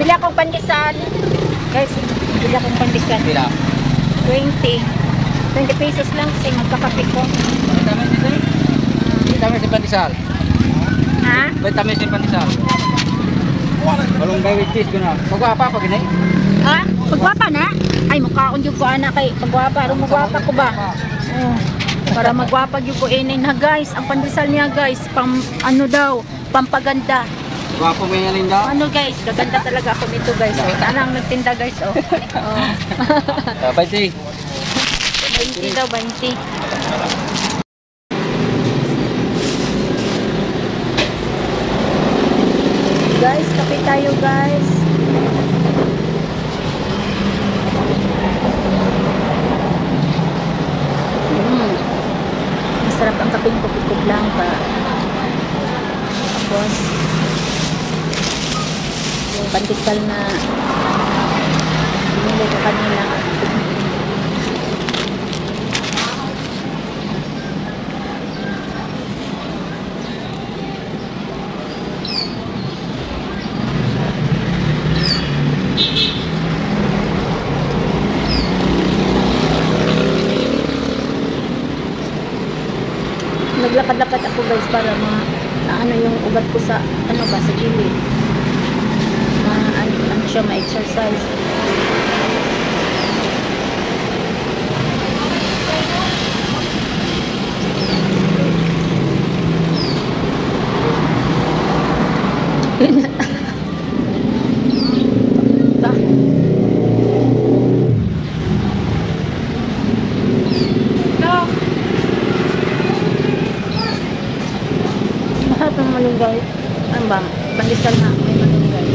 Bili akong pandesal. Guys, bili akong pandesal. Pila? 20 pesos lang kasi magkakape ko. Vitamin dito eh. Vitamin si Pandesal. Ha? Vitamin si Pandesal. Balong bay with cheese ko na. Magwapa pa gini? Ha? Magwapa na? Ay, mukha akong ko anak kay pagwapa. Arong magwapa ko ba? Oh, para magwapa yung ko na guys. Ang pandesal niya guys, pang ano daw, pampaganda. Gwapo mo yan Linda. Ano guys, gaganda talaga ako nito guys. Oh, tanang nagtinda guys. Oh. Oh. 20. 20 daw, 20. Guys, kape tayo guys. Masarap ang kapeng Coco Blanca. Tapos yung pandesal na binili ko kanina. Naglakad-lakad ako guys para ano yung ugat ko sa ano ba sa gilid. Ano siya ma-exercise. Malunggay. Ano ba? Pandesal na. May malunggay.